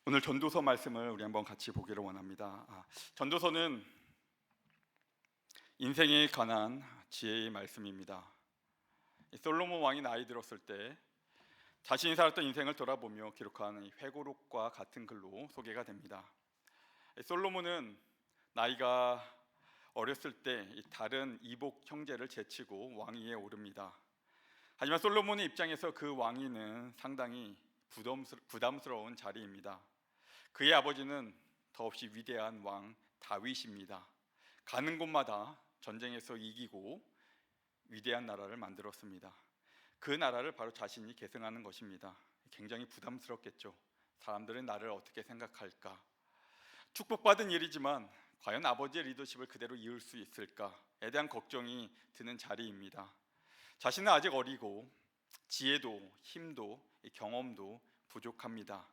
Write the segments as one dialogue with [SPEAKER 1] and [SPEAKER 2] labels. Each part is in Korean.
[SPEAKER 1] 오늘 전도서 말씀을 우리 한번 같이 보기를 원합니다. 전도서는 인생에 관한 지혜의 말씀입니다. 솔로몬 왕이 나이 들었을 때 자신이 살았던 인생을 돌아보며 기록한 회고록과 같은 글로 소개가 됩니다. 솔로몬은 나이가 어렸을 때 다른 이복 형제를 제치고 왕위에 오릅니다. 하지만 솔로몬의 입장에서 그 왕위는 상당히 부담스러운 자리입니다. 그의 아버지는 더없이 위대한 왕 다윗입니다. 가는 곳마다 전쟁에서 이기고 위대한 나라를 만들었습니다. 그 나라를 바로 자신이 계승하는 것입니다. 굉장히 부담스럽겠죠. 사람들은 나를 어떻게 생각할까? 축복받은 일이지만 과연 아버지의 리더십을 그대로 이을 수 있을까에 대한 걱정이 드는 자리입니다. 자신은 아직 어리고 지혜도 힘도 경험도 부족합니다.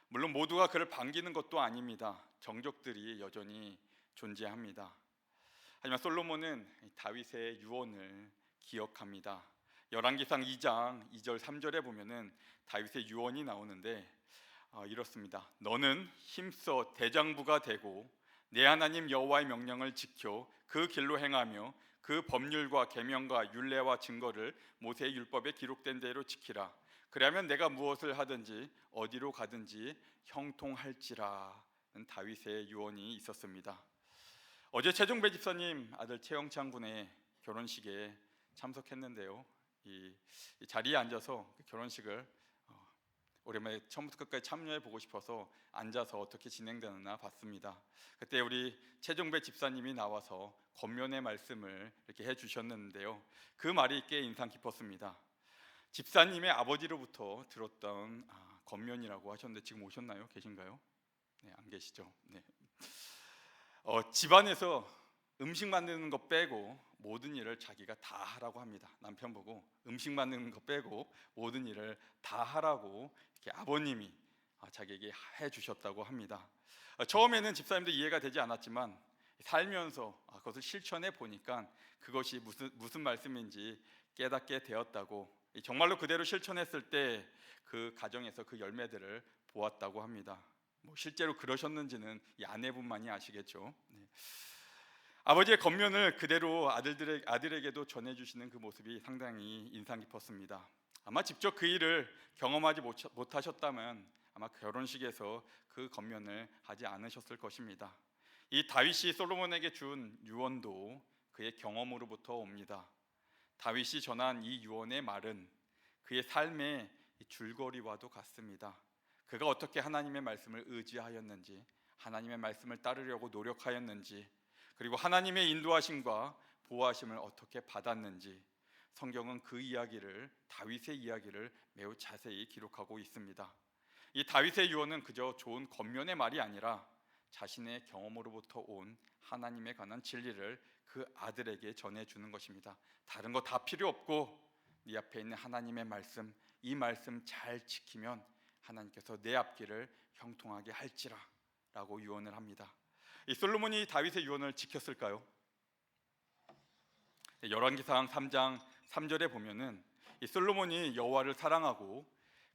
[SPEAKER 1] 물론 모두가 그를 반기는 것도 아닙니다. 정적들이 여전히 존재합니다. 하지만 솔로몬은 다윗의 유언을 기억합니다. 열왕기상 2장 2절 3절에 보면은 다윗의 유언이 나오는데 이렇습니다. 너는 힘써 대장부가 되고 내 하나님 여호와의 명령을 지켜 그 길로 행하며 그 법률과 계명과 율례와 증거를 모세의 율법에 기록된 대로 지키라. 그러면 내가 무엇을 하든지 어디로 가든지 형통할지라는 다윗의 유언이 있었습니다. 어제 최종배 집사님 아들 최영창 군의 결혼식에 참석했는데요. 이 자리에 앉아서 결혼식을 오랜만에 처음부터 끝까지 참여해 보고 싶어서 앉아서 어떻게 진행되나 봤습니다. 그때 우리 최종배 집사님이 나와서 권면의 말씀을 이렇게 해주셨는데요. 그 말이 꽤 인상 깊었습니다. 집사님의 아버지로부터 들었던 권면이라고 하셨는데 지금 오셨나요? 계신가요? 네, 안 계시죠? 네. 집안에서 음식 만드는 거 빼고 모든 일을 자기가 다 하라고 합니다. 남편 보고 음식 만드는 거 빼고 모든 일을 다 하라고 이렇게 아버님이 자기에게 해주셨다고 합니다. 처음에는 집사님도 이해가 되지 않았지만 살면서 그것을 실천해 보니까 그것이 무슨 말씀인지 깨닫게 되었다고, 정말로 그대로 실천했을 때 그 가정에서 그 열매들을 보았다고 합니다. 실제로 그러셨는지는 이 아내분만이 아시겠죠. 네. 아버지의 겉면을 그대로 아들에게도 전해주시는 그 모습이 상당히 인상 깊었습니다. 아마 직접 그 일을 경험하지 못하셨다면 아마 결혼식에서 그 겉면을 하지 않으셨을 것입니다. 이 다윗이 솔로몬에게 준 유언도 그의 경험으로부터 옵니다. 다윗이 전한 이 유언의 말은 그의 삶의 줄거리와도 같습니다. 그가 어떻게 하나님의 말씀을 의지하였는지, 하나님의 말씀을 따르려고 노력하였는지, 그리고 하나님의 인도하심과 보호하심을 어떻게 받았는지, 성경은 그 이야기를, 다윗의 이야기를 매우 자세히 기록하고 있습니다. 이 다윗의 유언은 그저 좋은 겉면의 말이 아니라 자신의 경험으로부터 온 하나님에 관한 진리를 그 아들에게 전해주는 것입니다. 다른 거 다 필요 없고 네 앞에 있는 하나님의 말씀, 이 말씀 잘 지키면 하나님께서 내 앞길을 형통하게 할지라 라고 유언을 합니다. 이 솔로몬이 다윗의 유언을 지켰을까요? 열왕기상 3장 3절에 보면은 이 솔로몬이 여호와를 사랑하고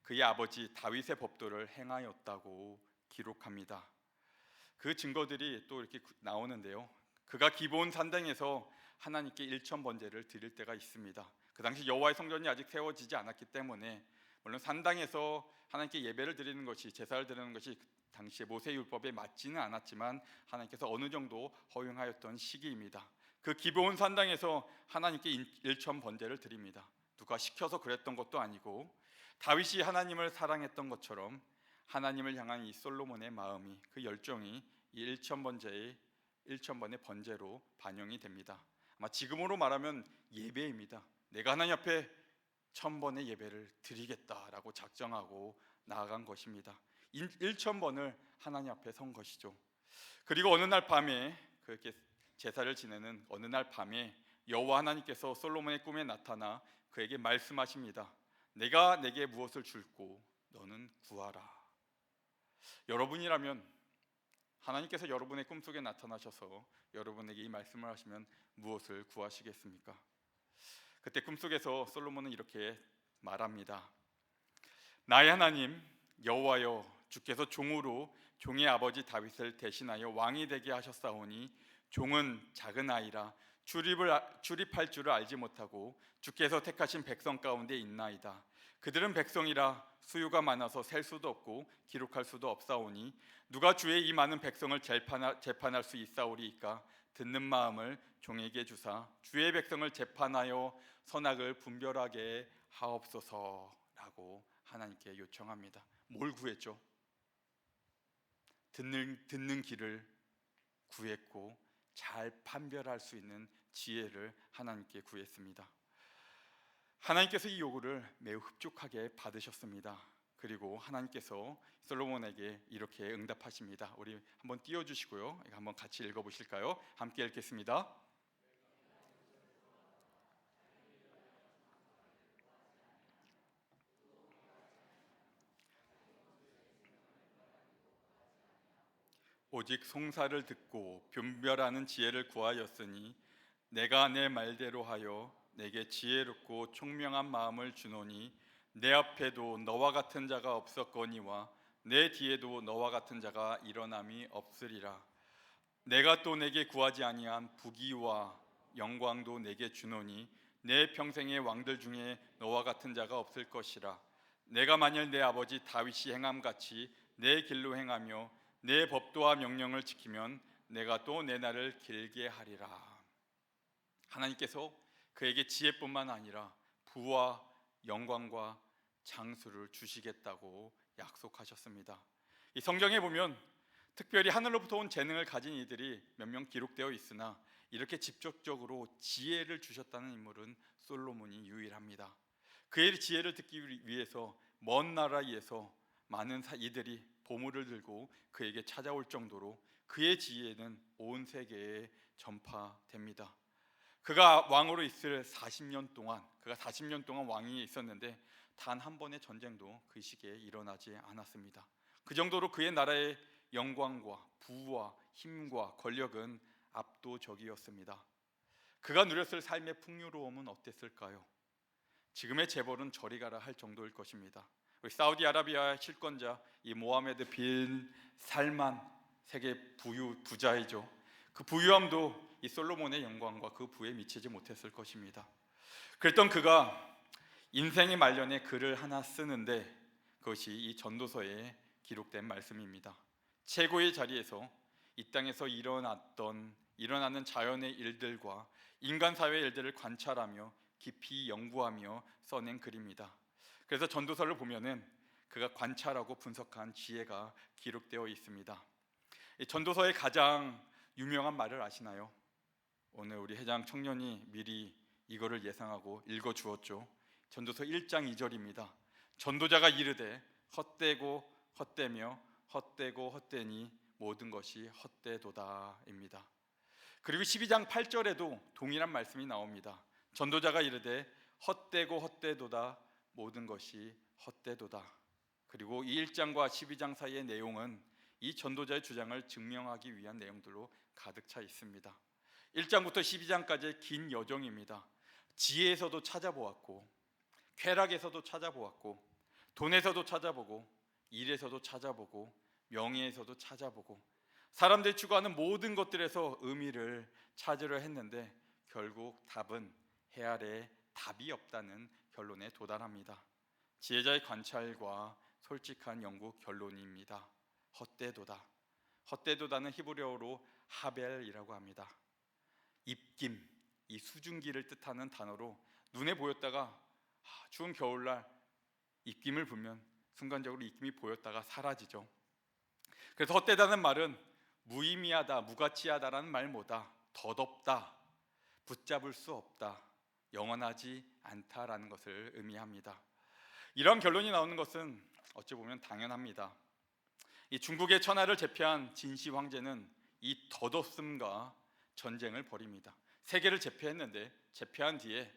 [SPEAKER 1] 그의 아버지 다윗의 법도를 행하였다고 기록합니다. 그 증거들이 또 이렇게 나오는데요. 그가 기브온 산당에서 하나님께 일천 번제를 드릴 때가 있습니다. 그 당시 여호와의 성전이 아직 세워지지 않았기 때문에 물론 산당에서 하나님께 예배를 드리는 것이, 제사를 드리는 것이 그 당시에 모세 율법에 맞지는 않았지만 하나님께서 어느 정도 허용하였던 시기입니다. 그 기브온 산당에서 하나님께 일천 번제를 드립니다. 누가 시켜서 그랬던 것도 아니고 다윗이 하나님을 사랑했던 것처럼 하나님을 향한 이 솔로몬의 마음이, 그 열정이 이 일천 번의 번제로 반영이 됩니다. 아마 지금으로 말하면 예배입니다. 내가 하나님 앞에 1000번의 예배를 드리겠다라고 작정하고 나아간 것입니다. 1000번을 하나님 앞에 선 것이죠. 그리고 어느 날 밤에, 그렇게 제사를 지내는 어느 날 밤에 여호와 하나님께서 솔로몬의 꿈에 나타나 그에게 말씀하십니다. 내가 내게 무엇을 줄고 너는 구하라. 여러분이라면 하나님께서 여러분의 꿈속에 나타나셔서 여러분에게 이 말씀을 하시면 무엇을 구하시겠습니까? 그때 꿈속에서 솔로몬은 이렇게 말합니다. 나의 하나님 여호와여, 주께서 종으로 종의 아버지 다윗을 대신하여 왕이 되게 하셨사오니 종은 작은 아이라 출입할 줄을 알지 못하고 주께서 택하신 백성 가운데 있나이다. 그들은 백성이라 수요가 많아서 셀 수도 없고 기록할 수도 없사오니 누가 주의 이 많은 백성을 재판할 수 있사오리이까. 듣는 마음을 종에게 주사 주의 백성을 재판하여 선악을 분별하게 하옵소서라고 하나님께 요청합니다. 뭘 구했죠? 듣는 귀를 구했고 잘 판별할 수 있는 지혜를 하나님께 구했습니다. 하나님께서 이 요구를 매우 흡족하게 받으셨습니다. 그리고 하나님께서 솔로몬에게 이렇게 응답하십니다. 우리 한번 띄워주시고요, 한번 같이 읽어보실까요? 함께 읽겠습니다. 오직 송사를 듣고 분별하는 지혜를 구하였으니 내가 내 말대로 하여 내게 지혜롭고 총명한 마음을 주노니 내 앞에도 너와 같은 자가 없었거니와 내 뒤에도 너와 같은 자가 일어남이 없으리라. 내가 또 내게 구하지 아니한 부귀와 영광도 내게 주노니 내 평생의 왕들 중에 너와 같은 자가 없을 것이라. 내가 만일 내 아버지 다윗이 행함같이 내 길로 행하며 내 법도와 명령을 지키면 내가 또 내 날을 길게 하리라. 하나님께서 그에게 지혜뿐만 아니라 부와 영광과 장수를 주시겠다고 약속하셨습니다. 이 성경에 보면 특별히 하늘로부터 온 재능을 가진 이들이 몇 명 기록되어 있으나 이렇게 직접적으로 지혜를 주셨다는 인물은 솔로몬이 유일합니다. 그의 지혜를 듣기 위해서 먼 나라에서 많은 이들이 보물을 들고 그에게 찾아올 정도로 그의 지혜는 온 세계에 전파됩니다. 그가 왕으로 있을 40년 동안 그가 40년 동안 왕위에 있었는데 단 한 번의 전쟁도 그 시기에 일어나지 않았습니다. 그 정도로 그의 나라의 영광과 부와 힘과 권력은 압도적이었습니다. 그가 누렸을 삶의 풍요로움은 어땠을까요? 지금의 재벌은 저리 가라 할 정도일 것입니다. 우리 사우디아라비아의 실권자 이 모하메드 빈 살만 세계 부자이죠. 그 부유함도 이 솔로몬의 영광과 그 부에 미치지 못했을 것입니다. 그랬던 그가 인생의 말년에 글을 하나 쓰는데 그것이 이 전도서에 기록된 말씀입니다. 최고의 자리에서 이 땅에서 일어나는 자연의 일들과 인간 사회의 일들을 관찰하며 깊이 연구하며 써낸 글입니다. 그래서 전도서를 보면은 그가 관찰하고 분석한 지혜가 기록되어 있습니다. 이 전도서의 가장 유명한 말을 아시나요? 오늘 우리 회장 청년이 미리 이거를 예상하고 읽어 주었죠. 전도서 1장 2절입니다. 전도자가 이르되 헛되고 헛되며 헛되고 헛되니 모든 것이 헛되도다입니다. 그리고 12장 8절에도 동일한 말씀이 나옵니다. 전도자가 이르되 헛되고 헛되도다 모든 것이 헛되도다. 그리고 이 1장과 12장 사이의 내용은 이 전도자의 주장을 증명하기 위한 내용들로 가득 차 있습니다. 1장부터 12장까지의 긴 여정입니다. 지혜에서도 찾아보았고 쾌락에서도 찾아보았고 돈에서도 찾아보고 일에서도 찾아보고 명예에서도 찾아보고 사람들이 추구하는 모든 것들에서 의미를 찾으려 했는데 결국 답은 해 아래 답이 없다는 결론에 도달합니다. 지혜자의 관찰과 솔직한 연구 결론입니다. 헛되도다. 헛되도다는 히브리어로 하벨이라고 합니다. 입김, 이 수증기를 뜻하는 단어로 눈에 보였다가 추운 겨울날 입김을 불면 순간적으로 입김이 보였다가 사라지죠. 그래서 헛되다는 말은 무의미하다, 무가치하다라는 말보다 덧없다, 붙잡을 수 없다, 영원하지 않다라는 것을 의미합니다. 이런 결론이 나오는 것은 어찌 보면 당연합니다. 이 중국의 천하를 제패한 진시 황제는 이 덧없음과 전쟁을 벌입니다. 세계를 제패했는데 제패한 뒤에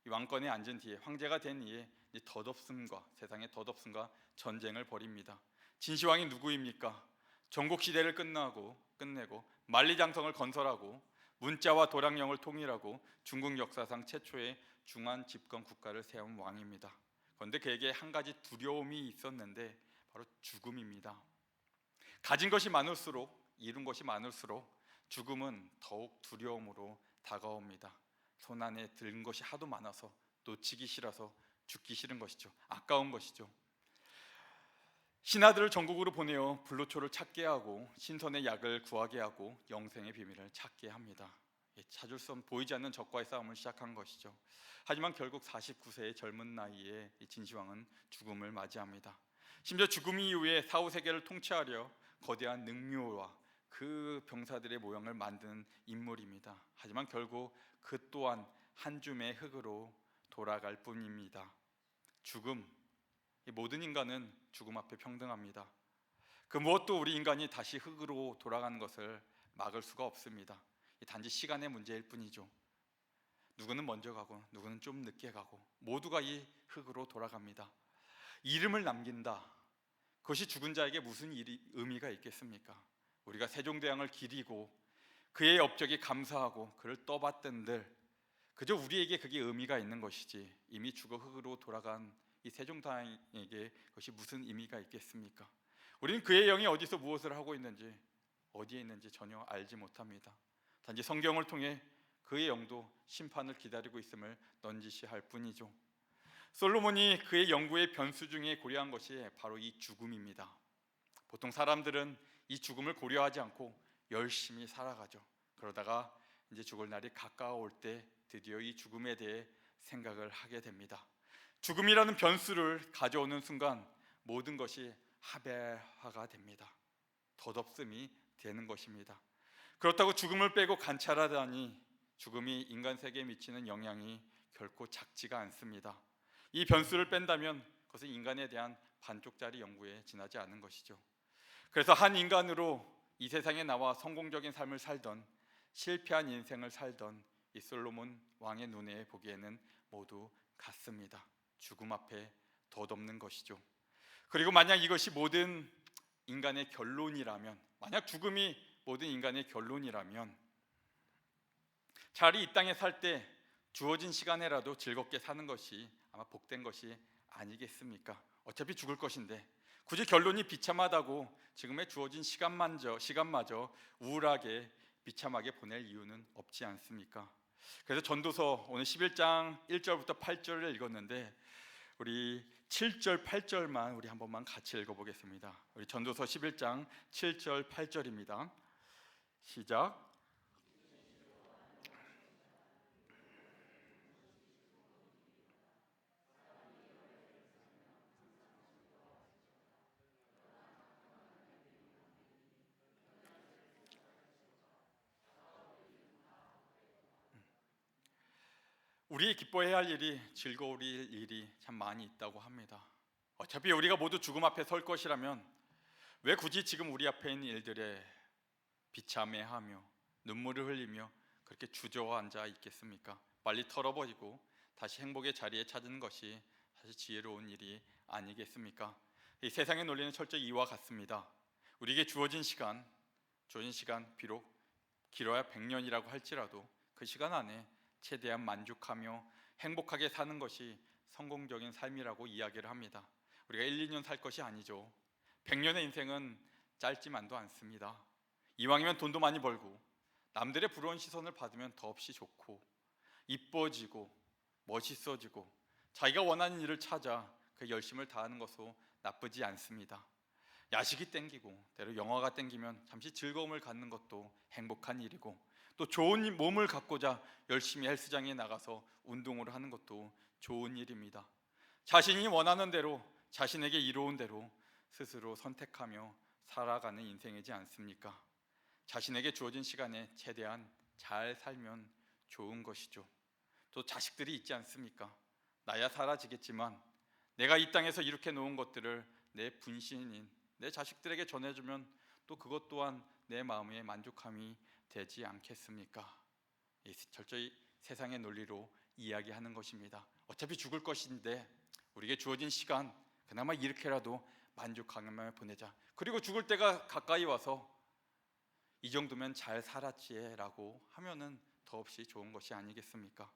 [SPEAKER 1] 이 왕권에 앉은 뒤에 황제가 된 이에 이 덧없음과 세상의 덧없음과 전쟁을 벌입니다. 진시황이 누구입니까? 전국 시대를 끝내고 만리장성을 건설하고 문자와 도량령을 통일하고 중국 역사상 최초의 중앙 집권 국가를 세운 왕입니다. 그런데 그에게 한 가지 두려움이 있었는데 바로 죽음입니다. 가진 것이 많을수록, 이룬 것이 많을수록 죽음은 더욱 두려움으로 다가옵니다. 손 안에 든 것이 하도 많아서 놓치기 싫어서 죽기 싫은 것이죠. 아까운 것이죠. 신하들을 전국으로 보내어 불로초를 찾게 하고 신선의 약을 구하게 하고 영생의 비밀을 찾게 합니다. 찾을 수 없는, 보이지 않는 적과의 싸움을 시작한 것이죠. 하지만 결국 49세의 젊은 나이에 진시황은 죽음을 맞이합니다. 심지어 죽음 이후에 사후세계를 통치하려 거대한 능묘와 그 병사들의 모형을 만드는 인물입니다. 하지만 결국 그 또한 한 줌의 흙으로 돌아갈 뿐입니다. 죽음, 이 모든 인간은 죽음 앞에 평등합니다. 그 무엇도 우리 인간이 다시 흙으로 돌아가는 것을 막을 수가 없습니다. 단지 시간의 문제일 뿐이죠. 누구는 먼저 가고 누구는 좀 늦게 가고 모두가 이 흙으로 돌아갑니다. 이름을 남긴다, 그것이 죽은 자에게 무슨 의미가 있겠습니까? 우리가 세종대왕을 기리고 그의 업적에 감사하고 그를 떠받든들 그저 우리에게 그게 의미가 있는 것이지, 이미 죽어 흙으로 돌아간 이 세종대왕에게 그것이 무슨 의미가 있겠습니까? 우리는 그의 영이 어디서 무엇을 하고 있는지, 어디에 있는지 전혀 알지 못합니다. 단지 성경을 통해 그의 영도 심판을 기다리고 있음을 넌지시할 뿐이죠. 솔로몬이 그의 연구의 변수 중에 고려한 것이 바로 이 죽음입니다. 보통 사람들은 이 죽음을 고려하지 않고 열심히 살아가죠. 그러다가 이제 죽을 날이 가까워올 때 드디어 이 죽음에 대해 생각을 하게 됩니다. 죽음이라는 변수를 가져오는 순간 모든 것이 하배화가 됩니다. 덧없음이 되는 것입니다. 그렇다고 죽음을 빼고 관찰하다니 죽음이 인간 세계에 미치는 영향이 결코 작지가 않습니다. 이 변수를 뺀다면 그것은 인간에 대한 반쪽짜리 연구에 지나지 않은 것이죠. 그래서 한 인간으로 이 세상에 나와 성공적인 삶을 살던, 실패한 인생을 살던 이 솔로몬 왕의 눈에 보기에는 모두 같습니다. 죽음 앞에 덧없는 것이죠. 그리고 만약 이것이 모든 인간의 결론이라면, 만약 죽음이 모든 인간의 결론이라면 차라리 이 땅에 살 때 주어진 시간에라도 즐겁게 사는 것이 아마 복된 것이 아니겠습니까? 어차피 죽을 것인데 굳이 결론이 비참하다고 지금의 주어진 시간마저 우울하게 비참하게 보낼 이유는 없지 않습니까? 그래서 전도서 오늘 11장 1절부터 8절을 읽었는데 우리 7절 8절만 우리 한 번만 같이 읽어보겠습니다. 우리 전도서 11장 7절 8절입니다. 시작. 우리 기뻐해야 할 일이, 즐거울 일이 참 많이 있다고 합니다. 어차피 우리가 모두 죽음 앞에 설 것이라면 왜 굳이 지금 우리 앞에 있는 일들에 비참해하며 눈물을 흘리며 그렇게 주저앉아 있겠습니까? 빨리 털어버리고 다시 행복의 자리에 찾는 것이 사실 지혜로운 일이 아니겠습니까? 이 세상의 논리는 철저히 이와 같습니다. 우리에게 주어진 시간 비록 길어야 100년이라고 할지라도 그 시간 안에 최대한 만족하며 행복하게 사는 것이 성공적인 삶이라고 이야기를 합니다. 우리가 1, 2년 살 것이 아니죠. 100년의 인생은 짧지만도 않습니다. 이왕이면 돈도 많이 벌고 남들의 부러운 시선을 받으면 더없이 좋고 이뻐지고 멋있어지고 자기가 원하는 일을 찾아 그 열심을 다하는 것도 나쁘지 않습니다. 야식이 땡기고 때로 영화가 땡기면 잠시 즐거움을 갖는 것도 행복한 일이고 또 좋은 몸을 갖고자 열심히 헬스장에 나가서 운동을 하는 것도 좋은 일입니다. 자신이 원하는 대로 자신에게 이로운 대로 스스로 선택하며 살아가는 인생이지 않습니까? 자신에게 주어진 시간에 최대한 잘 살면 좋은 것이죠. 또 자식들이 있지 않습니까? 나야 사라지겠지만 내가 이 땅에서 이렇게 놓은 것들을 내 분신인 내 자식들에게 전해주면 또 그것 또한 내 마음의 만족함이 되지 않겠습니까? 철저히 세상의 논리로 이야기하는 것입니다. 어차피 죽을 것인데 우리에게 주어진 시간 그나마 이렇게라도 만족하며 보내자. 그리고 죽을 때가 가까이 와서 이 정도면 잘 살았지라고 하면은 더없이 좋은 것이 아니겠습니까?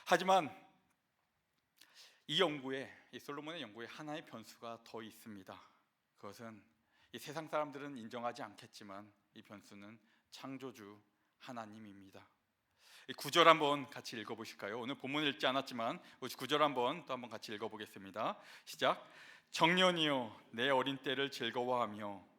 [SPEAKER 1] 하지만 이 솔로몬의 연구에 하나의 변수가 더 있습니다. 그것은 이 세상 사람들은 인정하지 않겠지만 이 변수는 창조주 하나님입니다. 이 구절 한번 같이 읽어보실까요? 오늘 본문 읽지 않았지만 구절 한번 같이 읽어보겠습니다. 시작. 청년이여 내 어린 때를 즐거워하며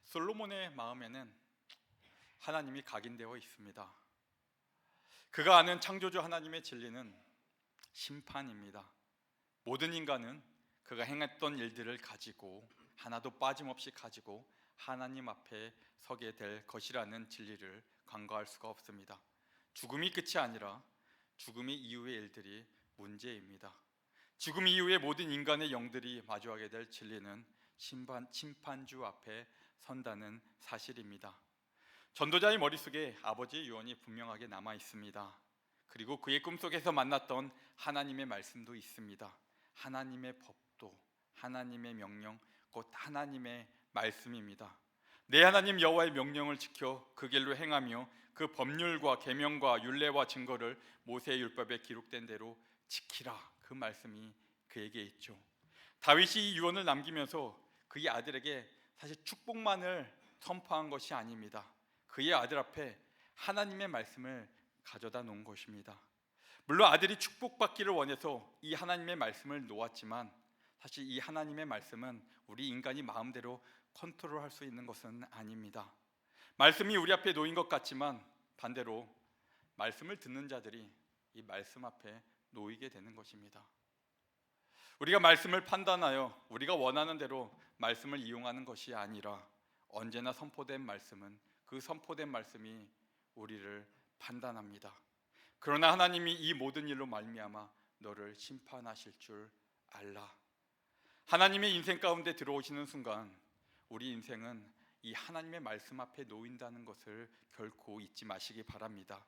[SPEAKER 1] 솔로몬의 마음에는 하나님이 각인되어 있습니다. 그가 아는 창조주 하나님의 진리는 심판입니다. 모든 인간은 그가 행했던 일들을 가지고 하나도 빠짐없이 가지고 하나님 앞에 서게 될 것이라는 진리를 간과할 수가 없습니다. 죽음이 끝이 아니라 죽음이 이후의 일들이 문제입니다. 죽음 이후에 모든 인간의 영들이 마주하게 될 진리는 심판주 앞에 선다는 사실입니다. 전도자의 머릿속에 아버지의 유언이 분명하게 남아 있습니다. 그리고 그의 꿈속에서 만났던 하나님의 말씀도 있습니다. 하나님의 법도, 하나님의 명령, 곧 하나님의 말씀입니다. 내 하나님 여호와의 명령을 지켜 그 길로 행하며 그 법률과 계명과 율례와 증거를 모세의 율법에 기록된 대로 지키라. 그 말씀이 그에게 있죠. 다윗이 이 유언을 남기면서 그의 아들에게 사실 축복만을 선포한 것이 아닙니다. 그의 아들 앞에 하나님의 말씀을 가져다 놓은 것입니다. 물론 아들이 축복받기를 원해서 이 하나님의 말씀을 놓았지만 사실 이 하나님의 말씀은 우리 인간이 마음대로 컨트롤할 수 있는 것은 아닙니다. 말씀이 우리 앞에 놓인 것 같지만 반대로 말씀을 듣는 자들이 이 말씀 앞에 놓이게 되는 것입니다. 우리가 말씀을 판단하여 우리가 원하는 대로 말씀을 이용하는 것이 아니라 언제나 선포된 말씀은 그 선포된 말씀이 우리를 판단합니다. 그러나 하나님이 이 모든 일로 말미암아 너를 심판하실 줄 알라. 하나님의 인생 가운데 들어오시는 순간 우리 인생은 이 하나님의 말씀 앞에 놓인다는 것을 결코 잊지 마시기 바랍니다.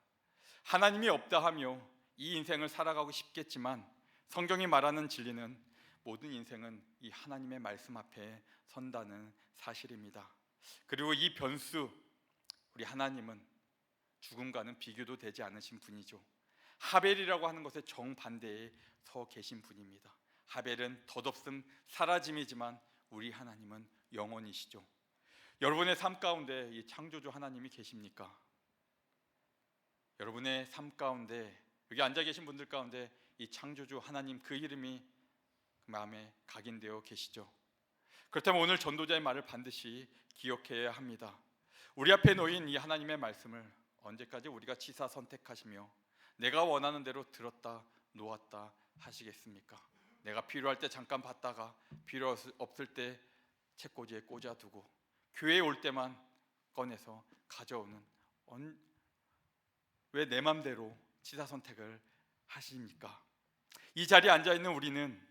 [SPEAKER 1] 하나님이 없다 하며 이 인생을 살아가고 싶겠지만 성경이 말하는 진리는 모든 인생은 이 하나님의 말씀 앞에 선다는 사실입니다. 그리고 이 변수, 우리 하나님은 죽음과는 비교도 되지 않으신 분이죠. 하벨이라고 하는 것의 정반대에 서 계신 분입니다. 하벨은 덧없음 사라짐이지만 우리 하나님은 영원이시죠. 여러분의 삶 가운데 이 창조주 하나님이 계십니까? 여러분의 삶 가운데 여기 앉아 계신 분들 가운데 이 창조주 하나님 그 이름이 그 마음에 각인되어 계시죠. 그렇다면 오늘 전도자의 말을 반드시 기억해야 합니다. 우리 앞에 놓인 이 하나님의 말씀을 언제까지 우리가 취사 선택하시며 내가 원하는 대로 들었다 놓았다 하시겠습니까? 내가 필요할 때 잠깐 봤다가 필요 없을 때 책꽂이에 꽂아두고 교회에 올 때만 꺼내서 가져오는 왜 내 맘대로 취사 선택을 하십니까? 이 자리에 앉아있는 우리는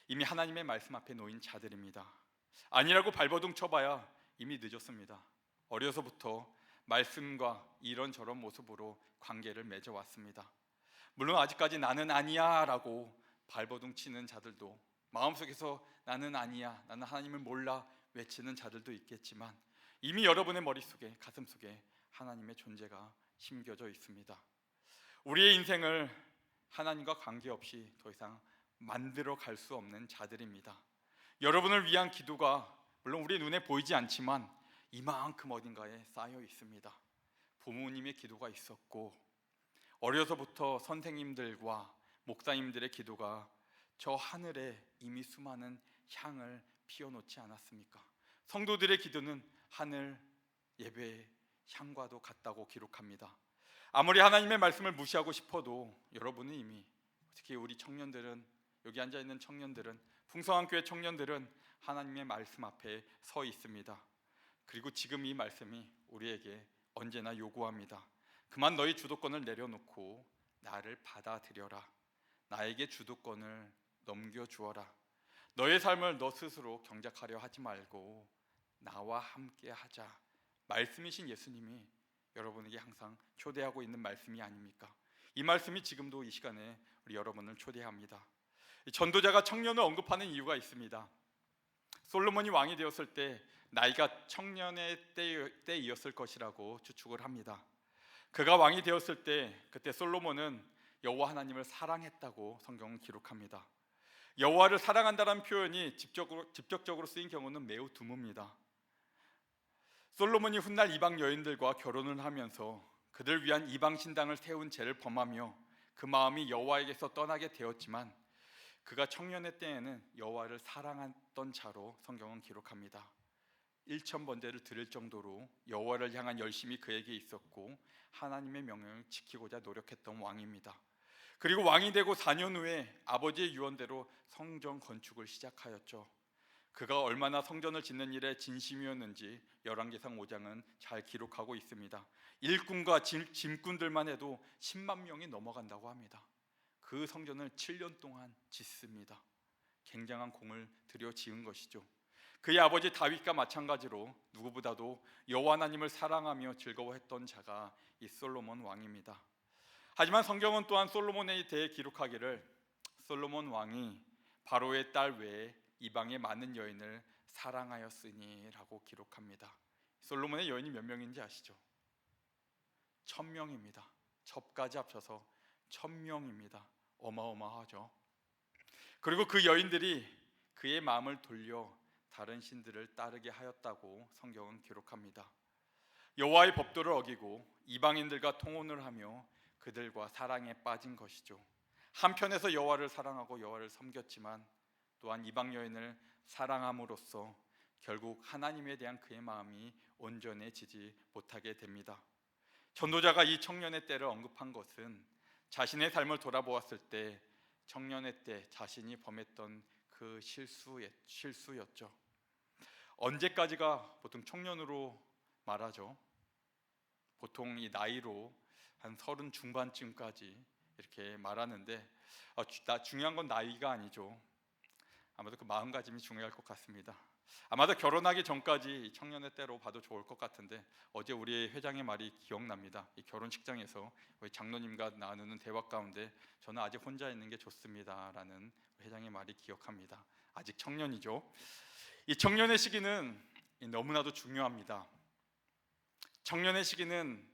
[SPEAKER 1] 이미 하나님의 말씀 앞에 놓인 자들입니다. 아니라고 발버둥 쳐봐야 이미 늦었습니다. 어려서부터 말씀과 이런저런 모습으로 관계를 맺어왔습니다. 물론 아직까지 나는 아니야 라고 발버둥 치는 자들도 마음속에서 나는 아니야, 나는 하나님을 몰라 외치는 자들도 있겠지만 이미 여러분의 머릿속에 가슴속에 하나님의 존재가 심겨져 있습니다. 우리의 인생을 하나님과 관계없이 더 이상 만들어 갈 수 없는 자들입니다. 여러분을 위한 기도가 물론 우리 눈에 보이지 않지만 이만큼 어딘가에 쌓여 있습니다. 부모님의 기도가 있었고 어려서부터 선생님들과 목사님들의 기도가 저 하늘에 이미 수많은 향을 피워놓지 않았습니까? 성도들의 기도는 하늘 예배의 향과도 같다고 기록합니다. 아무리 하나님의 말씀을 무시하고 싶어도 여러분은 이미, 특히 우리 청년들은, 여기 앉아있는 청년들은, 풍성한 교회 청년들은 하나님의 말씀 앞에 서 있습니다. 그리고 지금 이 말씀이 우리에게 언제나 요구합니다. 그만 너희 주도권을 내려놓고 나를 받아들여라. 나에게 주도권을 넘겨주어라. 너의 삶을 너 스스로 경작하려 하지 말고 나와 함께 하자. 말씀이신 예수님이 여러분에게 항상 초대하고 있는 말씀이 아닙니까? 이 말씀이 지금도 이 시간에 우리 여러분을 초대합니다. 전도자가 청년을 언급하는 이유가 있습니다. 솔로몬이 왕이 되었을 때 나이가 청년의 때이었을 것이라고 추측을 합니다. 그가 왕이 되었을 때 그때 솔로몬은 여호와 하나님을 사랑했다고 성경은 기록합니다. 여호와를 사랑한다는 표현이 직접적으로 쓰인 경우는 매우 드뭅니다. 솔로몬이 훗날 이방 여인들과 결혼을 하면서 그들 위한 이방 신당을 세운 죄를 범하며 그 마음이 여호와에게서 떠나게 되었지만 그가 청년의 때에는 여호와를 사랑했던 자로 성경은 기록합니다. 1,000번제를 드릴 정도로 여호와를 향한 열심이 그에게 있었고 하나님의 명령을 지키고자 노력했던 왕입니다. 그리고 왕이 되고 4년 후에 아버지의 유언대로 성전 건축을 시작하였죠. 그가 얼마나 성전을 짓는 일에 진심이었는지 열왕기상 5장은 잘 기록하고 있습니다. 일꾼과 짐꾼들만 해도 10만 명이 넘어간다고 합니다. 그 성전을 7년 동안 짓습니다. 굉장한 공을 들여 지은 것이죠. 그의 아버지 다윗과 마찬가지로 누구보다도 여호와 하나님을 사랑하며 즐거워했던 자가 이 솔로몬 왕입니다. 하지만 성경은 또한 솔로몬에 대해 기록하기를 솔로몬 왕이 바로의 딸 외에 이방의 많은 여인을 사랑하였으니라고 기록합니다. 솔로몬의 여인이 몇 명인지 아시죠? 1,000명입니다. 접까지 합쳐서 1,000명입니다. 어마어마하죠. 그리고 그 여인들이 그의 마음을 돌려 다른 신들을 따르게 하였다고 성경은 기록합니다. 여호와의 법도를 어기고 이방인들과 통혼을 하며 그들과 사랑에 빠진 것이죠. 한편에서 여호와를 사랑하고 여호와를 섬겼지만 또한 이방 여인을 사랑함으로써 결국 하나님에 대한 그의 마음이 온전해지지 못하게 됩니다. 전도자가 이 청년의 때를 언급한 것은 자신의 삶을 돌아보았을 때 청년의 때 자신이 범했던 그 실수였죠. 언제까지가 보통 청년으로 말하죠. 보통 이 나이로 한 30 중반쯤까지 이렇게 말하는데 중요한 건 나이가 아니죠. 아마도 그 마음가짐이 중요할 것 같습니다. 아마도 결혼하기 전까지 청년의 때로 봐도 좋을 것 같은데 어제 우리 회장의 말이 기억납니다. 이 결혼식장에서 우리 장로님과 나누는 대화 가운데 저는 아직 혼자 있는 게 좋습니다 라는 회장의 말이 기억합니다. 아직 청년이죠. 이 청년의 시기는 너무나도 중요합니다. 청년의 시기는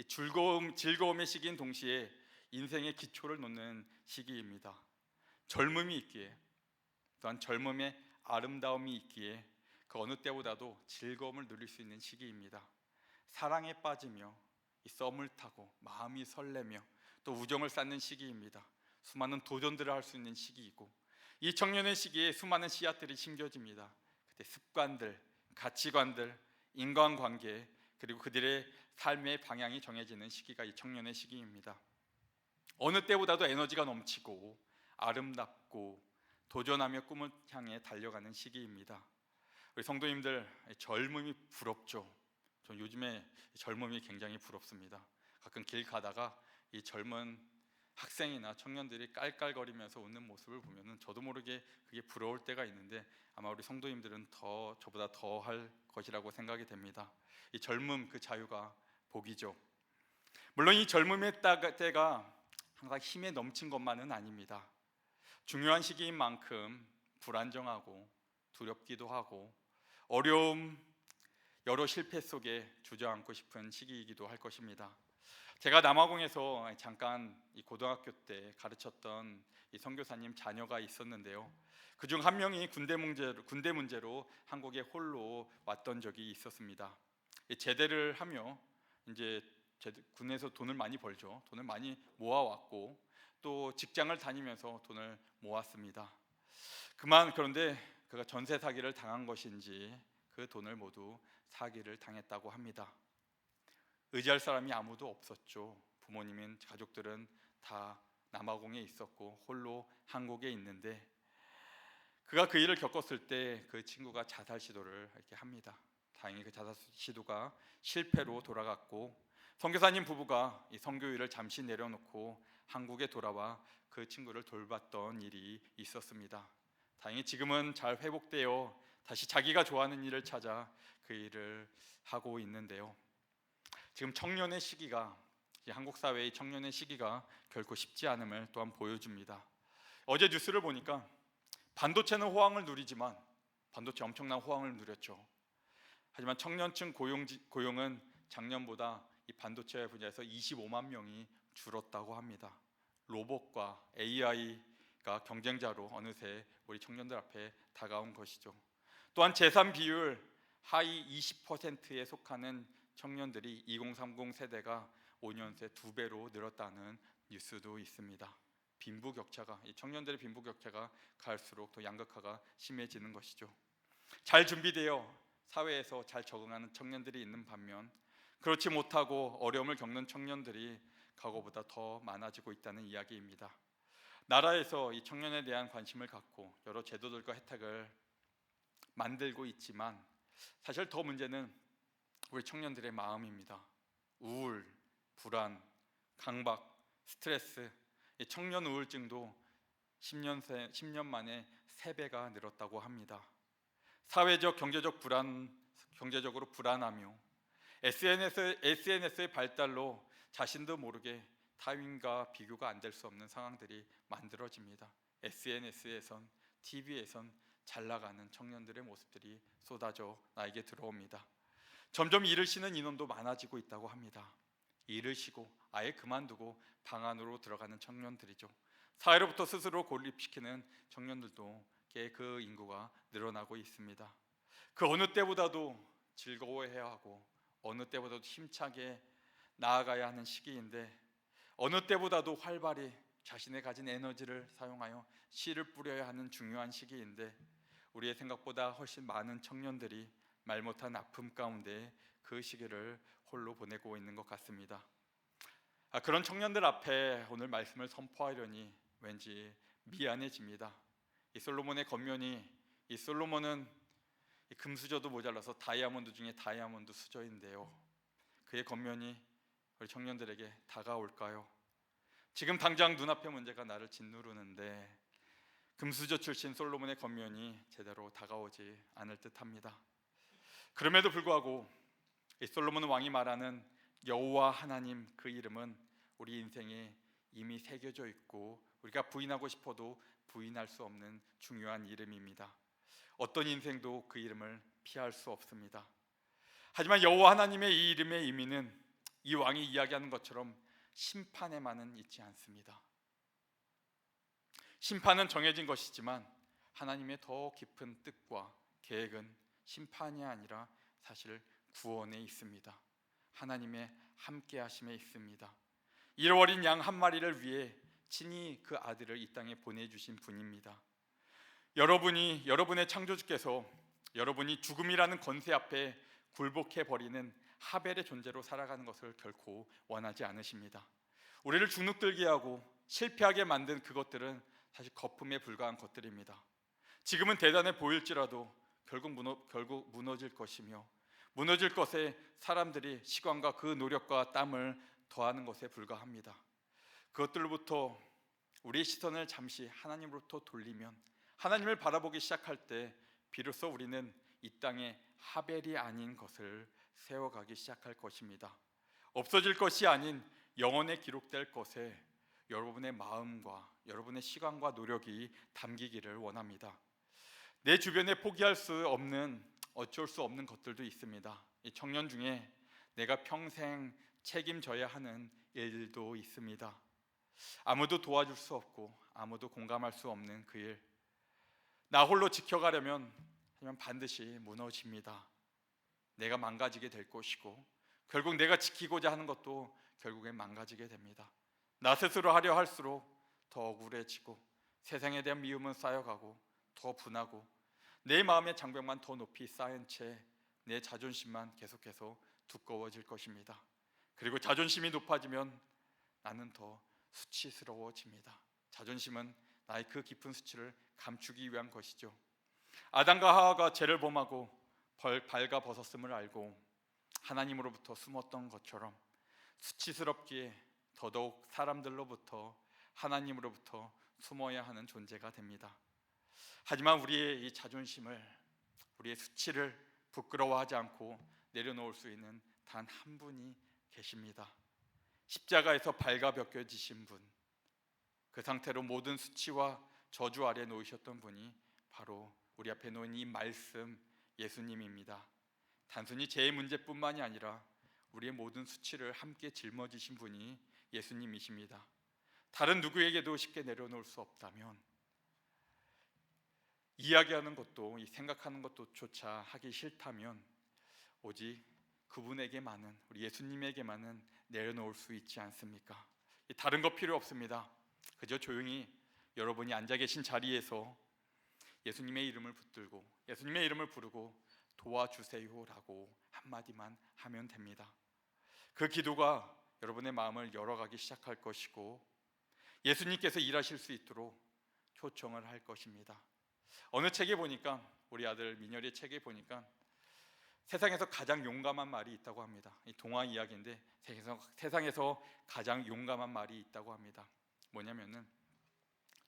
[SPEAKER 1] 즐거움의 시기인 동시에 인생의 기초를 놓는 시기입니다. 젊음이 있기에 또한 젊음의 아름다움이 있기에 그 어느 때보다도 즐거움을 누릴 수 있는 시기입니다. 사랑에 빠지며 이 썸을 타고 마음이 설레며 또 우정을 쌓는 시기입니다. 수많은 도전들을 할 수 있는 시기이고 이 청년의 시기에 수많은 씨앗들이 심겨집니다. 그때 습관들, 가치관들, 인간관계 그리고 그들의 삶의 방향이 정해지는 시기가 이 청년의 시기입니다. 어느 때보다도 에너지가 넘치고 아름답고 도전하며 꿈을 향해 달려가는 시기입니다. 우리 성도님들 젊음이 부럽죠. 전 요즘에 젊음이 굉장히 부럽습니다. 가끔 길 가다가 이 젊은 학생이나 청년들이 깔깔거리면서 웃는 모습을 보면은 저도 모르게 그게 부러울 때가 있는데 아마 우리 성도님들은 저보다 더 할 것이라고 생각이 됩니다. 이 젊음 그 자유가 복이죠. 물론 이 젊음의 때가 항상 힘에 넘친 것만은 아닙니다. 중요한 시기인 만큼 불안정하고 두렵기도 하고 어려움, 여러 실패 속에 주저앉고 싶은 시기이기도 할 것입니다. 제가 남아공에서 잠깐 이 고등학교 때 가르쳤던 이 선교사님 자녀가 있었는데요. 그중 한 명이 군대 문제로 한국에 홀로 왔던 적이 있었습니다. 제대를 하며 이제 군에서 돈을 많이 벌죠. 돈을 많이 모아왔고 또 직장을 다니면서 돈을 모았습니다. 그런데 그가 전세 사기를 당한 것인지 그 돈을 모두 사기를 당했다고 합니다. 의지할 사람이 아무도 없었죠. 부모님인 가족들은 다 남아공에 있었고 홀로 한국에 있는데 그가 그 일을 겪었을 때 그 친구가 자살 시도를 이렇게 합니다. 다행히 그 자살 시도가 실패로 돌아갔고 선교사님 부부가 이 선교일을 잠시 내려놓고 한국에 돌아와 그 친구를 돌봤던 일이 있었습니다. 다행히 지금은 잘 회복되어 다시 자기가 좋아하는 일을 찾아 그 일을 하고 있는데요. 지금 청년의 시기가 한국 사회의 청년의 시기가 결코 쉽지 않음을 또한 보여줍니다. 어제 뉴스를 보니까 반도체는 호황을 누리지만 반도체 엄청난 호황을 누렸죠. 하지만 청년층 고용은 작년보다 이 반도체 분야에서 25만 명이 줄었다고 합니다. 로봇과 AI가 경쟁자로 어느새 우리 청년들 앞에 다가온 것이죠. 또한 재산 비율 하위 20%에 속하는 청년들이 2030 세대가 5년 새 2배로 늘었다는 뉴스도 있습니다. 이 청년들의 빈부격차가 갈수록 더 양극화가 심해지는 것이죠. 잘 준비되어 사회에서 잘 적응하는 청년들이 있는 반면 그렇지 못하고 어려움을 겪는 청년들이 과거보다 더 많아지고 있다는 이야기입니다. 나라에서 이 청년에 대한 관심을 갖고 여러 제도들과 혜택을 만들고 있지만 사실 더 문제는 우리 청년들의 마음입니다. 우울, 불안, 강박, 스트레스, 이 청년 우울증도 10년 만에 3배가 늘었다고 합니다. 사회적, 경제적으로 불안하며 SNS의 발달로 자신도 모르게 타인과 비교가 안 될 수 없는 상황들이 만들어집니다. SNS에선, TV에선 잘 나가는 청년들의 모습들이 쏟아져 나에게 들어옵니다. 점점 일을 쉬는 인원도 많아지고 있다고 합니다. 일을 쉬고 아예 그만두고 방 안으로 들어가는 청년들이죠. 사회로부터 스스로 고립시키는 청년들도 그 인구가 늘어나고 있습니다. 그 어느 때보다도 즐거워해야 하고 어느 때보다도 힘차게 나아가야 하는 시기인데 어느 때보다도 활발히 자신의 가진 에너지를 사용하여 씨를 뿌려야 하는 중요한 시기인데 우리의 생각보다 훨씬 많은 청년들이 말 못한 아픔 가운데 그 시기를 홀로 보내고 있는 것 같습니다. 그런 청년들 앞에 오늘 말씀을 선포하려니 왠지 미안해집니다. 이 솔로몬은 금수저도 모자라서 다이아몬드 중에 다이아몬드 수저인데요. 그의 권면이 우리 청년들에게 다가올까요? 지금 당장 눈앞의 문제가 나를 짓누르는데 금수저 출신 솔로몬의 권면이 제대로 다가오지 않을 듯합니다. 그럼에도 불구하고 이 솔로몬 왕이 말하는 여호와 하나님, 그 이름은 우리 인생에 이미 새겨져 있고 우리가 부인하고 싶어도 부인할 수 없는 중요한 이름입니다. 어떤 인생도 그 이름을 피할 수 없습니다. 하지만 여호와 하나님의 이 이름의 의미는 이 왕이 이야기하는 것처럼 심판에만은 있지 않습니다. 심판은 정해진 것이지만 하나님의 더 깊은 뜻과 계획은 심판이 아니라 사실 구원에 있습니다. 하나님의 함께하심에 있습니다. 잃어버린 양 한 마리를 위해 친히 그 아들을 이 땅에 보내주신 분입니다. 여러분의 창조주께서 여러분이 죽음이라는 권세 앞에 굴복해버리는 하벨의 존재로 살아가는 것을 결코 원하지 않으십니다. 우리를 주눅들게 하고 실패하게 만든 그것들은 사실 거품에 불과한 것들입니다. 지금은 대단해 보일지라도 결국 무너질 것이며 무너질 것에 사람들이 시간과 그 노력과 땀을 더하는 것에 불과합니다. 그것들로부터 우리의 시선을 잠시 하나님으로부터 돌리면 하나님을 바라보기 시작할 때 비로소 우리는 이 땅에 하벨이 아닌 것을 세워가기 시작할 것입니다. 없어질 것이 아닌 영원에 기록될 것에 여러분의 마음과 여러분의 시간과 노력이 담기기를 원합니다. 내 주변에 포기할 수 없는, 어쩔 수 없는 것들도 있습니다. 이 청년 중에 내가 평생 책임져야 하는 일도 있습니다. 아무도 도와줄 수 없고 아무도 공감할 수 없는 그 일, 나 홀로 지켜가려면 반드시 무너집니다. 내가 망가지게 될 것이고 결국 내가 지키고자 하는 것도 결국엔 망가지게 됩니다. 나 스스로 하려 할수록 더 억울해지고 세상에 대한 미움은 쌓여가고 더 분하고 내 마음의 장벽만 더 높이 쌓인 채 내 자존심만 계속해서 두꺼워질 것입니다. 그리고 자존심이 높아지면 나는 더 수치스러워집니다. 자존심은 나의 그 깊은 수치를 감추기 위한 것이죠. 아담과 하와가 죄를 범하고 발가 벗었음을 알고 하나님으로부터 숨었던 것처럼 수치스럽기에 더더욱 사람들로부터 하나님으로부터 숨어야 하는 존재가 됩니다. 하지만 우리의 이 자존심을, 우리의 수치를 부끄러워하지 않고 내려놓을 수 있는 단 한 분이 계십니다. 십자가에서 발가 벗겨지신 분, 그 상태로 모든 수치와 저주 아래 놓이셨던 분이 바로 우리 앞에 놓인 이 말씀 예수님입니다. 단순히 제 문제뿐만이 아니라 우리의 모든 수치를 함께 짊어지신 분이 예수님이십니다. 다른 누구에게도 쉽게 내려놓을 수 없다면, 이야기하는 것도 이 생각하는 것도조차 하기 싫다면 오직 그분에게만은, 우리 예수님에게만은 내려놓을 수 있지 않습니까? 다른 거 필요 없습니다. 그저 조용히 여러분이 앉아 계신 자리에서 예수님의 이름을 붙들고 예수님의 이름을 부르고 도와주세요라고 한마디만 하면 됩니다. 그 기도가 여러분의 마음을 열어가기 시작할 것이고 예수님께서 일하실 수 있도록 초청을 할 것입니다. 어느 책에 보니까, 우리 아들 민열이의 책에 보니까 세상에서 가장 용감한 말이 있다고 합니다. 이 동화 이야기인데 세상에서 가장 용감한 말이 있다고 합니다. 뭐냐면은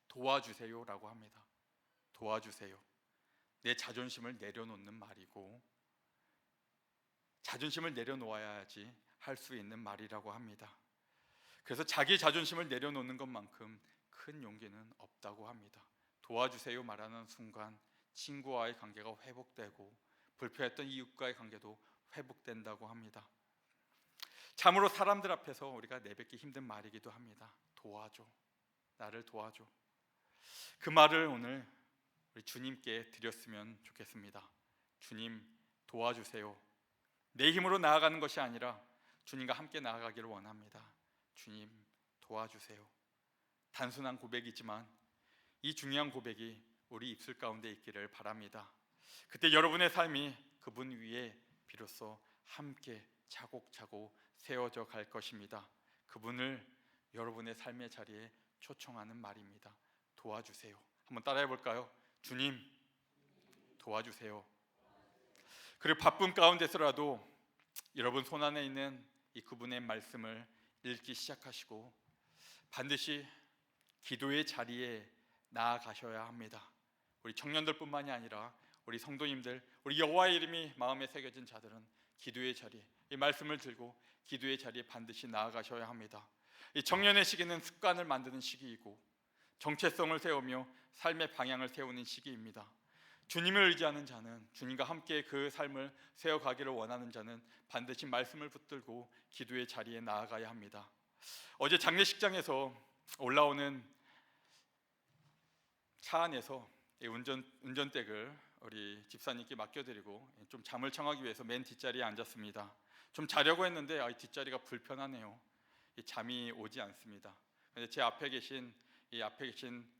[SPEAKER 1] 도와주세요라고 합니다. 도와주세요. 내 자존심을 내려놓는 말이고, 자존심을 내려놓아야지 할 수 있는 말이라고 합니다. 그래서 자기 자존심을 내려놓는 것만큼 큰 용기는 없다고 합니다. 도와주세요 말하는 순간 친구와의 관계가 회복되고 불편했던 이웃과의 관계도 회복된다고 합니다. 참으로 사람들 앞에서 우리가 내뱉기 힘든 말이기도 합니다. 도와줘, 나를 도와줘. 그 말을 오늘 우리 주님께 드렸으면 좋겠습니다. 주님 도와주세요. 내 힘으로 나아가는 것이 아니라 주님과 함께 나아가기를 원합니다. 주님 도와주세요. 단순한 고백이지만 이 중요한 고백이 우리 입술 가운데 있기를 바랍니다. 그때 여러분의 삶이 그분 위에 비로소 함께 차곡차곡 세워져 갈 것입니다. 그분을 여러분의 삶의 자리에 초청하는 말입니다. 도와주세요. 한번 따라해 볼까요? 주님 도와주세요. 그리고 바쁜 가운데서라도 여러분 손안에 있는 이 그분의 말씀을 읽기 시작하시고 반드시 기도의 자리에 나아가셔야 합니다. 우리 청년들뿐만이 아니라 우리 성도님들, 우리 여호와의 이름이 마음에 새겨진 자들은 기도의 자리에, 이 말씀을 들고 기도의 자리에 반드시 나아가셔야 합니다. 이 청년의 시기는 습관을 만드는 시기이고 정체성을 세우며 삶의 방향을 세우는 시기입니다. 주님을 의지하는 자는, 주님과 함께 그 삶을 세워가기를 원하는 자는 반드시 말씀을 붙들고 기도의 자리에 나아가야 합니다. 어제 장례식장에서 올라오는 차 안에서 운전대를 우리 집사님께 맡겨드리고 좀 잠을 청하기 위해서 맨 뒷자리에 앉았습니다. 좀 자려고 했는데 뒷자리가 불편하네요. 잠이 오지 않습니다. 근데 제 앞에 계신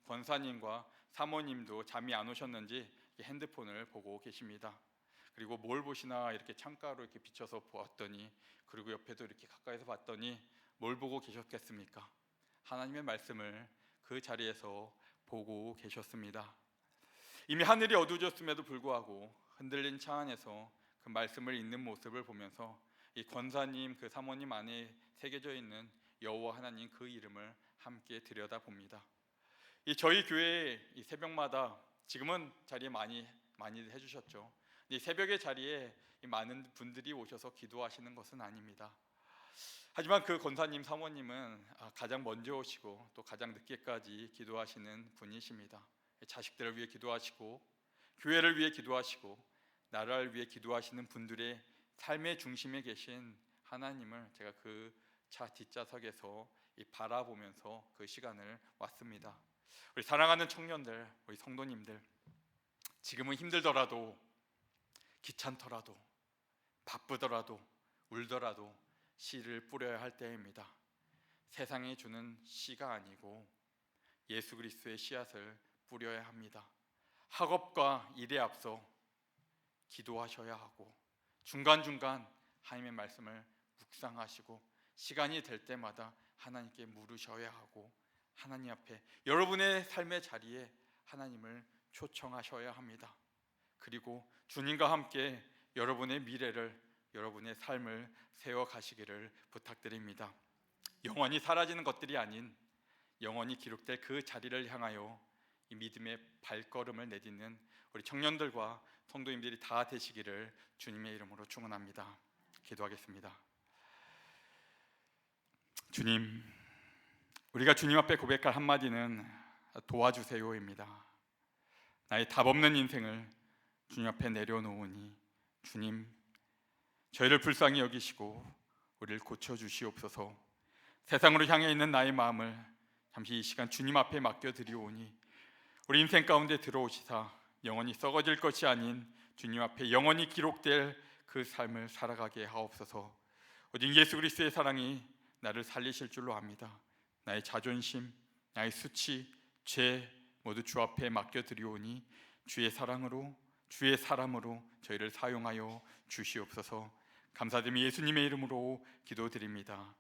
[SPEAKER 1] 권사님과 사모님도 잠이 안 오셨는지 핸드폰을 보고 계십니다. 그리고 뭘 보시나 이렇게 창가로 이렇게 비춰서 보았더니, 그리고 옆에도 이렇게 가까이서 봤더니 뭘 보고 계셨겠습니까? 하나님의 말씀을 그 자리에서 보고 계셨습니다. 이미 하늘이 어두워졌음에도 불구하고 흔들린 차 안에서 그 말씀을 읽는 모습을 보면서 이 권사님, 그 사모님 안에 새겨져 있는 여호와 하나님 그 이름을 함께 들여다봅니다. 이 저희 교회 이 새벽마다, 지금은 자리에 많이 해주셨죠. 이 새벽의 자리에 이 많은 분들이 오셔서 기도하시는 것은 아닙니다. 하지만 그 권사님, 사모님은 가장 먼저 오시고 또 가장 늦게까지 기도하시는 분이십니다. 자식들을 위해 기도하시고 교회를 위해 기도하시고 나라를 위해 기도하시는 분들의 삶의 중심에 계신 하나님을 제가 그 차 뒷좌석에서 바라보면서 그 시간을 왔습니다. 우리 사랑하는 청년들, 우리 성도님들, 지금은 힘들더라도, 귀찮더라도, 바쁘더라도, 울더라도 씨를 뿌려야 할 때입니다. 세상에 주는 씨가 아니고 예수 그리스도의 씨앗을 뿌려야 합니다. 학업과 일에 앞서 기도하셔야 하고 중간중간 하나님의 말씀을 묵상하시고 시간이 될 때마다 하나님께 물으셔야 하고 하나님 앞에 여러분의 삶의 자리에 하나님을 초청하셔야 합니다. 그리고 주님과 함께 여러분의 미래를, 여러분의 삶을 세워가시기를 부탁드립니다. 영원히 사라지는 것들이 아닌 영원히 기록될 그 자리를 향하여 이 믿음의 발걸음을 내딛는 우리 청년들과 성도님들이 다 되시기를 주님의 이름으로 축원합니다. 기도하겠습니다. 주님, 우리가 주님 앞에 고백할 한마디는 도와주세요입니다. 나의 답 없는 인생을 주님 앞에 내려놓으니 주님, 저희를 불쌍히 여기시고 우리를 고쳐주시옵소서. 세상으로 향해 있는 나의 마음을 잠시 이 시간 주님 앞에 맡겨드리오니 우리 인생 가운데 들어오시사 영원히 썩어질 것이 아닌 주님 앞에 영원히 기록될 그 삶을 살아가게 하옵소서. 오직 예수 그리스도의 사랑이 나를 살리실 줄로 압니다. 나의 자존심, 나의 수치, 죄 모두 주 앞에 맡겨드리오니 주의 사랑으로, 주의 사람으로 저희를 사용하여 주시옵소서. 감사드리며 예수님의 이름으로 기도드립니다.